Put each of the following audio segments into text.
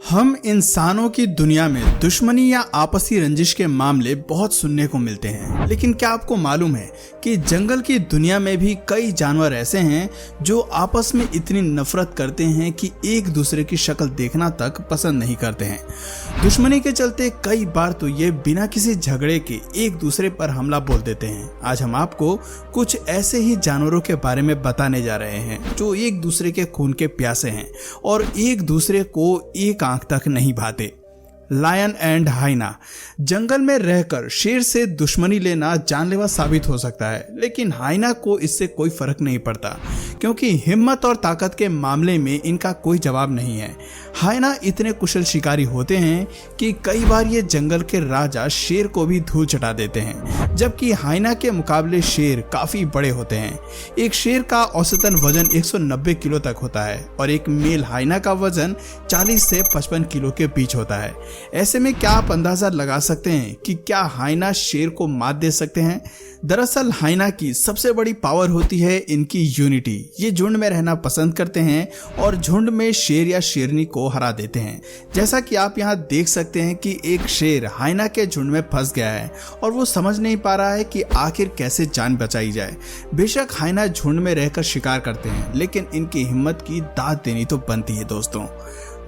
हम इंसानों की दुनिया में दुश्मनी या आपसी रंजिश के मामले बहुत सुनने को मिलते हैं, लेकिन क्या आपको मालूम है कि जंगल की दुनिया में भी कई जानवर ऐसे हैं जो आपस में इतनी नफरत करते हैं कि एक दूसरे की शक्ल देखना तक पसंद नहीं करते हैं। दुश्मनी के चलते कई बार तो ये बिना किसी झगड़े के एक दूसरे पर हमला बोल देते हैं। आज हम आपको कुछ ऐसे ही जानवरों के बारे में बताने जा रहे हैं जो एक दूसरे के खून के प्यासे हैं और एक दूसरे को एक आंख तक नहीं भाते। Lion and हाइना। जंगल में रहकर शेर से दुश्मनी लेना जानलेवा साबित हो सकता है, लेकिन हाइना को इससे कोई फर्क नहीं पड़ता क्योंकि हिम्मत और ताकत के मामले में इनका कोई जवाब नहीं है। हाइना इतने कुशल शिकारी होते हैं कि कई बार ये जंगल के राजा शेर को भी धूल चटा देते हैं, जबकि हाइना के मुकाबले शेर काफी बड़े होते हैं। एक शेर का औसतन वजन 190 किलो तक होता है और एक मेल हाइना का वजन 40 से 55 किलो के बीच होता है। ऐसे में क्या आप अंदाजा लगा सकते हैं कि क्या हाइना शेर को मात दे सकते हैं? दरअसल हाइना की सबसे बड़ी पावर होती है इनकी यूनिटी। ये झुंड में रहना पसंद करते हैं और झुंड में शेर या शेरनी को हरा देते हैं। जैसा कि आप यहाँ देख सकते हैं कि एक शेर हाइना के झुंड में फंस गया है और वो समझ नहीं पा रहा है कि आखिर कैसे जान बचाई जाए। बेशक हाइना झुंड में रहकर शिकार करते हैं, लेकिन इनकी हिम्मत की दाद देनी तो बनती है दोस्तों।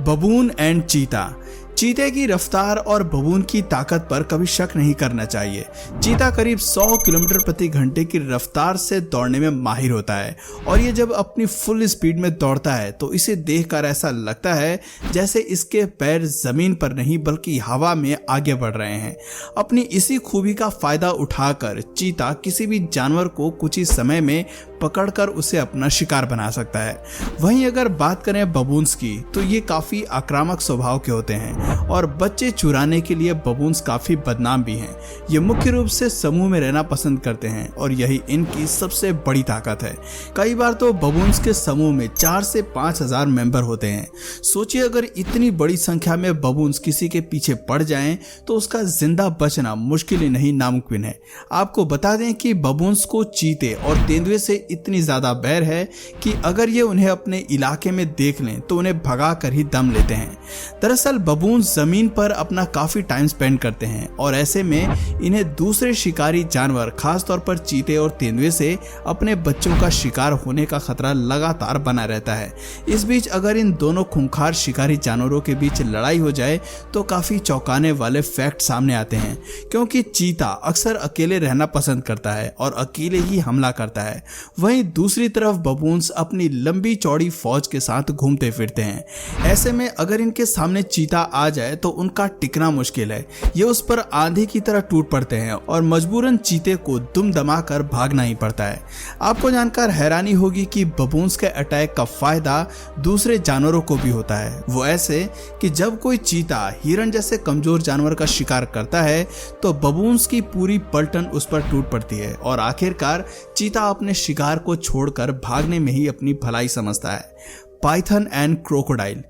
बबून एंड चीता। चीते की रफ्तार और बबून की ताकत पर कभी शक नहीं करना चाहिए। चीता करीब 100 किलोमीटर प्रति घंटे की रफ्तार से दौड़ने में माहिर होता है और ये जब अपनी फुल स्पीड में दौड़ता है तो इसे देखकर ऐसा लगता है जैसे इसके पैर जमीन पर नहीं बल्कि हवा में आगे बढ़ रहे हैं। अपनी इसी खूबी का फायदा उठाकर चीता किसी भी जानवर को कुछ ही समय में पकड़कर उसे अपना शिकार बना सकता है। वहीं अगर बात करें बबून्स की तो ये काफी आक्रामक स्वभाव के होते हैं और बच्चे चुराने के लिए बबून्स काफी बदनाम भी हैं। ये मुख्य रूप से समूह में रहना पसंद करते हैं और यही इनकी सबसे बड़ी ताकत है। कई बार तो बबून्स के समूह में 4 से 5,000 मेंबर होते हैं। सोचिए अगर इतनी बड़ी संख्या में बबून्स किसी के पीछे पड़ जाएं तो उसका जिंदा बचना मुश्किल ही नहीं नामुमकिन है। आपको बता दें कि बबून्स को चीते और तेंदुए से इतनी ज्यादा बैर है कि अगर ये उन्हें अपने इलाके में देख लें तो उन्हें भगा कर ही दम लेते हैं। दरअसल बबून जमीन पर अपना काफी टाइम स्पेंड करते हैं और ऐसे में इन्हें दूसरे शिकारी जानवर खासतौर पर चीते और तेंदुए से अपने बच्चों का शिकार होने का खतरा लगातार बना रहता है। इस बीच अगर इन दोनों खूंखार शिकारी जानवरों के बीच लड़ाई हो जाए तो काफी चौंकाने वाले फैक्ट सामने आते हैं, क्योंकि चीता अक्सर अकेले रहना पसंद करता है और अकेले ही हमला करता है। वहीं दूसरी तरफ बबून्स अपनी लंबी चौड़ी फौज के साथ घूमते फिरते हैं। ऐसे में अगर इनके सामने चीता आ जाए तो उनका टिकना मुश्किल है। ये उस पर आंधी की तरह टूट पड़ते हैं और मजबूरन चीते को दुम दमा कर भागना ही पड़ता है। आपको जानकर हैरानी होगी कि बबून्स के अटैक का फायदा दूसरे जानवरों को भी होता है। वो ऐसे कि जब कोई चीता हिरण जैसे कमजोर जानवर का शिकार करता है तो बबून्स की पूरी पलटन उस पर टूट पड़ती है और आखिरकार चीता अपने शिकार को छोड़कर भागने में ही अपनी भलाई समझता है। Python and crocodile.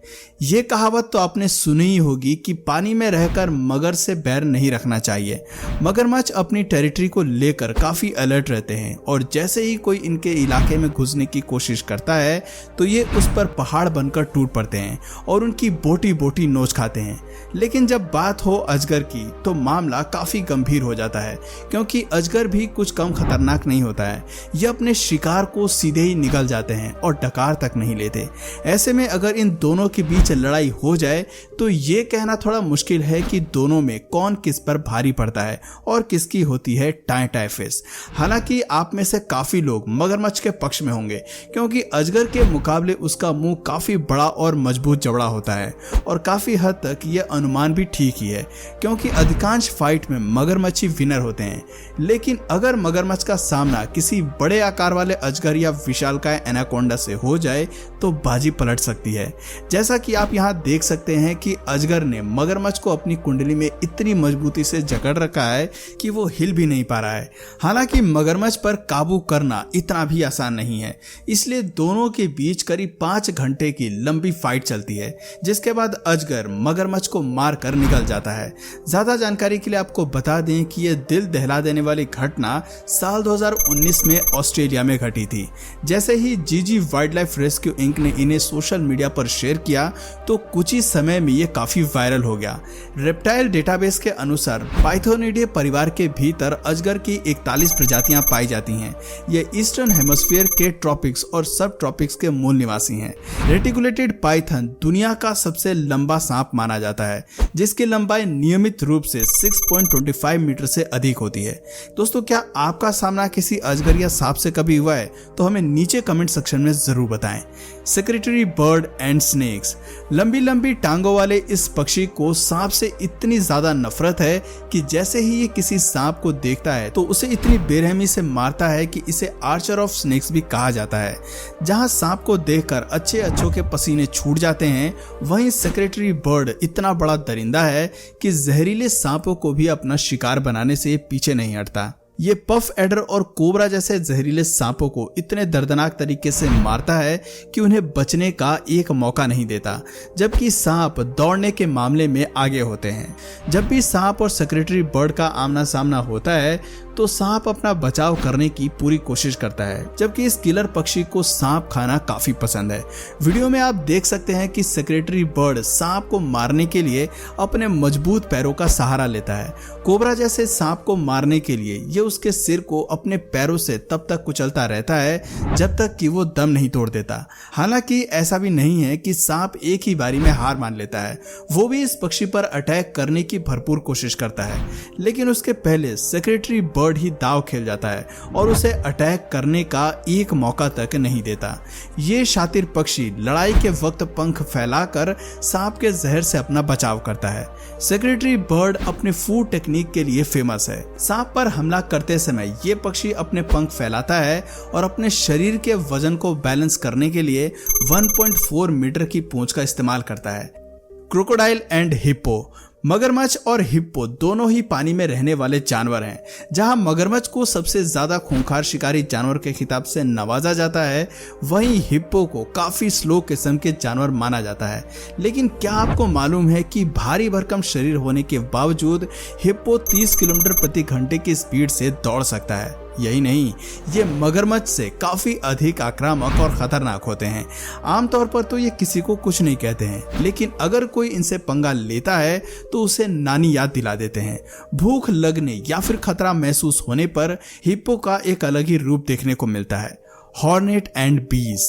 ये कहावत तो आपने सुनी ही होगी कि पानी में रहकर मगर से बैर नहीं रखना चाहिए। मगरमच्छ अपनी टेरिटरी को लेकर काफी अलर्ट रहते हैं और जैसे ही कोई इनके इलाके में घुसने की कोशिश करता है तो ये उस पर पहाड़ बनकर टूट पड़ते हैं और उनकी बोटी बोटी नोच खाते हैं। लेकिन जब बात हो अजगर की तो मामला काफी गंभीर हो जाता है, क्योंकि अजगर भी कुछ कम खतरनाक नहीं होता है। ये अपने शिकार को सीधे ही निगल जाते हैं और डकार तक नहीं लेते। ऐसे में अगर इन दोनों के बीच लड़ाई हो जाए तो ये कहना थोड़ा मुश्किल है कि दोनों में कौन किस पर भारी पड़ता है और किसकी होती है टाई टाई फेस। हालांकि आप में से काफी लोग मगरमच्छ के पक्ष में होंगे, क्योंकि अजगर के मुकाबले उसका मुंह काफी बड़ा और मजबूत जबड़ा होता है और काफी हद तक यह अनुमान भी ठीक ही है, क्योंकि अधिकांश फाइट में मगरमच्छ ही विनर होते हैं। लेकिन अगर मगरमच्छ का सामना किसी बड़े आकार वाले अजगर या विशालकाय एनाकोंडा से हो जाए तो बाजी पलट सकती है। जैसा कि आप यहाँ देख सकते हैं कि अजगर ने मगरमच्छ को अपनी कुंडली में इतनी मजबूती से जकड़ रखा है कि वो हिल भी नहीं पा रहा है। हालांकि मगरमच्छ पर काबू करना इतना भी आसान नहीं है, इसलिए दोनों के बीच करीब 5 घंटे की लंबी फाइट चलती है, जिसके बाद अजगर मगरमच्छ को मार कर निकल जाता है। ज्यादा जानकारी के लिए आपको बता दें कि यह दिल दहला देने वाली घटना साल 2019 में ऑस्ट्रेलिया में घटी थी। जैसे ही जीजी वाइल्ड लाइफ रेस्क्यू इंक ने इन्हें सोशल मीडिया पर शेयर किया तो कुछ ही समय में ये काफी वायरल हो गया। रेप्टाइल डेटाबेस के अनुसार पाइथोनिडे परिवार के भीतर अजगर की 41 प्रजातियां पाई जाती हैं। ये ईस्टर्न हेमिस्फीयर के ट्रॉपिक्स और सब ट्रॉपिक्स के मूल निवासी हैं। रेटिकुलेटेड पाइथन दुनिया का सबसे लंबा सांप माना जाता है, जिसकी लंबाई नियमित रूप से 6.25 मीटर से अधिक होती है। दोस्तों, क्या आपका सामना किसी अजगर या सांप से कभी हुआ है? तो हमें नीचे कमेंट सेक्शन में जरूर बताएं। Secretary bird and snacks. लंबी लंबी टांगों वाले इस पक्षी को सांप से इतनी ज्यादा नफरत है कि जैसे ही ये किसी सांप को देखता है तो उसे इतनी बेरहमी से मारता है कि इसे आर्चर ऑफ स्नेक्स भी कहा जाता है। जहां सांप को देखकर अच्छे अच्छों के पसीने छूट जाते हैं, वहीं सेक्रेटरी बर्ड इतना बड़ा दरिंदा है कि जहरीले सांपों को भी अपना शिकार बनाने से पीछे नहीं हटता। ये पफ एडर और कोबरा जैसे जहरीले सांपों को इतने दर्दनाक तरीके से मारता है कि उन्हें बचने का एक मौका नहीं देता, जबकि सांप दौड़ने के मामले में आगे होते हैं। जब भी सांप और सेक्रेटरी बर्ड का आमना सामना होता है तो सांप अपना बचाव करने की पूरी कोशिश करता है, जबकि इस किलर पक्षी को सांप खाना काफी पसंद है। वीडियो में आप देख सकते हैं कि सेक्रेटरी बर्ड सांप को मारने के लिए अपने मजबूत पैरों का सहारा लेता है। कोबरा जैसे सांप को मारने के लिए ये उसके सिर को अपने पैरों से तब तक कुचलता रहता है जब तक कि वो दम नहीं तोड़ देता। हालांकि ऐसा भी नहीं है कि सांप एक ही बारी में हार मान लेता है, वो भी इस पक्षी पर अटैक करने की भरपूर कोशिश करता है, लेकिन उसके पहले सेक्रेटरी बर्ड ही दाव खेल जाता है और उसे अटैक करने का एक मौका तक नहीं देता। ये शातिर पक्षी लड़ाई के वक्त पंख फैलाकर सांप के जहर से अपना बचाव करता है। सेक्रेटरी बर्ड अपने फूड टेक्निक के लिए फेमस है। सांप पर हमला करते समय ये पक्षी अपने पंख फैलाता है और अपने शरीर के वजन को बैलेंस करने के लिए 1.4 मीटर की पूंछ का इस्तेमाल करता है। Crocodile and hippo. मगरमच्छ और हिप्पो दोनों ही पानी में रहने वाले जानवर हैं। जहां मगरमच्छ को सबसे ज्यादा खूंखार शिकारी जानवर के खिताब से नवाजा जाता है, वहीं हिप्पो को काफी स्लो किस्म के जानवर माना जाता है। लेकिन क्या आपको मालूम है कि भारी भरकम शरीर होने के बावजूद हिप्पो 30 किलोमीटर प्रति घंटे की स्पीड से दौड़ सकता है? यही नहीं, ये मगरमच्छ से काफी अधिक आक्रामक और खतरनाक होते हैं। आमतौर पर तो ये किसी को कुछ नहीं कहते हैं, लेकिन अगर कोई इनसे पंगा लेता है तो उसे नानी याद दिला देते हैं। भूख लगने या फिर खतरा महसूस होने पर हिप्पो का एक अलग ही रूप देखने को मिलता है। हॉर्नेट एंड बीज।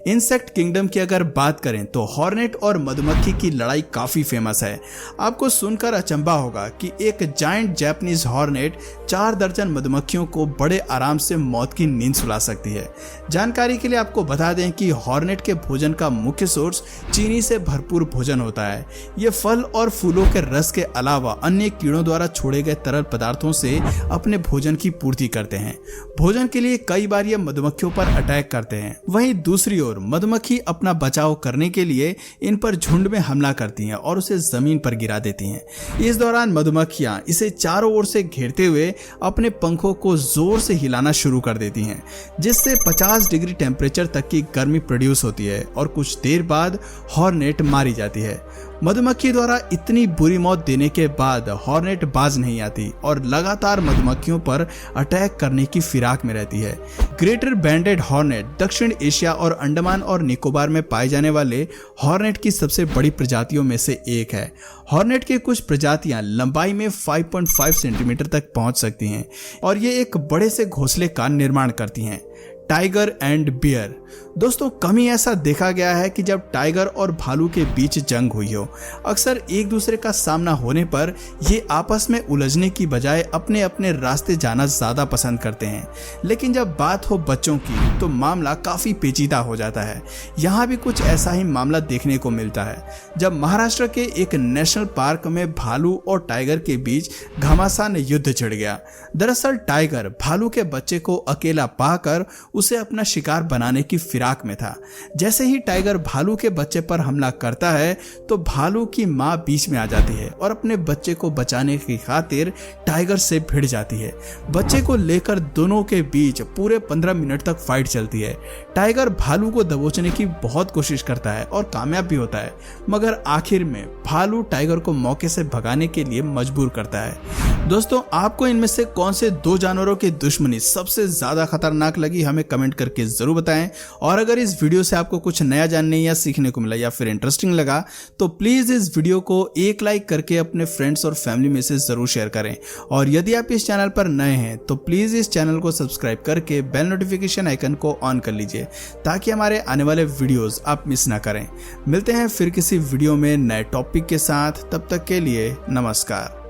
इंसेक्ट किंगडम की अगर बात करें तो हॉर्नेट और मधुमक्खी की लड़ाई काफी फेमस है। आपको सुनकर अचंभा होगा कि एक जायंट जापानीज हॉर्नेट 4 दर्जन मधुमक्खियों को बड़े आराम से मौत की नींद सुला सकती है। जानकारी के लिए आपको बता दें कि हॉर्नेट के भोजन का मुख्य सोर्स चीनी से भरपूर भोजन होता है। ये फल और फूलों के रस के अलावा अन्य कीड़ों द्वारा छोड़े गए तरल पदार्थों से अपने भोजन की पूर्ति करते हैं। भोजन के लिए कई बार ये मधुमक्खियों पर अटैक करते हैं। वहीं दूसरी ओर मधुमक्खी अपना बचाव करने के लिए इन पर झुंड में हमला करती हैं और उसे जमीन पर गिरा देती हैं। इस दौरान मधुमक्खियां इसे चारों ओर से घेरते हुए अपने पंखों को जोर से हिलाना शुरू कर देती हैं, जिससे 50 डिग्री टेम्परेचर तक की गर्मी प्रोड्यूस होती है और कुछ देर बाद हॉर्नेट मारी जाती है। मधुमक्खी द्वारा इतनी बुरी मौत देने के बाद हॉर्नेट बाज नहीं आती और लगातार मधुमक्खियों पर अटैक करने की फिराक में रहती है। ग्रेटर बैंडेड हॉर्नेट दक्षिण एशिया और अंडमान और निकोबार में पाए जाने वाले हॉर्नेट की सबसे बड़ी प्रजातियों में से एक है। हॉर्नेट की कुछ प्रजातियां लंबाई में 5.5 सेंटीमीटर तक पहुंच सकती हैं और ये एक बड़े से घोंसले का निर्माण करती हैं। Tiger and bear. दोस्तों, कभी ऐसा देखा गया है कि जब टाइगर और भालू के बीच जंग हुई हो, अक्सर एक दूसरे का सामना होने पर ये आपस में उलझने की बजाय अपने अपने रास्ते जाना ज्यादा पसंद करते हैं। लेकिन जब बात हो बच्चों की तो मामला काफी पेचीदा हो जाता है। यहाँ भी कुछ ऐसा ही मामला देखने को मिलता है, जब महाराष्ट्र के एक नेशनल पार्क में भालू और टाइगर के बीच घमासान युद्ध छिड़ गया। दरअसल टाइगर भालू के बच्चे को अकेला पाकर उसे अपना शिकार बनाने की फिराक में था। जैसे ही टाइगर भालू के बच्चे पर हमला करता है तो भालू की मां बीच में आ जाती है और अपने बच्चे को बचाने की खातिर टाइगर से भिड़ जाती है। बच्चे को लेकर दोनों के बीच पूरे 15 मिनट तक फाइट चलती है। टाइगर भालू को दबोचने की बहुत कोशिश करता है और कामयाब भी होता है, मगर आखिर में भालू टाइगर को मौके से भगाने के लिए मजबूर करता है। दोस्तों, आपको इनमें से कौन से 2 जानवरों की दुश्मनी सबसे ज्यादा खतरनाक लगी, हमें कमेंट करके जरूर बताएं और और अगर इस वीडियो से आपको कुछ नया जानने या सीखने को मिला या फिर इंटरेस्टिंग लगा तो प्लीज इस वीडियो को एक लाइक करके अपने फ्रेंड्स और फैमिली में से जरूर शेयर करें। और यदि आप इस चैनल पर नए हैं तो प्लीज इस चैनल को सब्सक्राइब करके बेल नोटिफिकेशन आइकन को ऑन कर लीजिए ताकि हमारे आने वाले वीडियोस आप मिस ना करें। मिलते हैं फिर किसी वीडियो में नए टॉपिक के साथ, तब तक के लिए नमस्कार।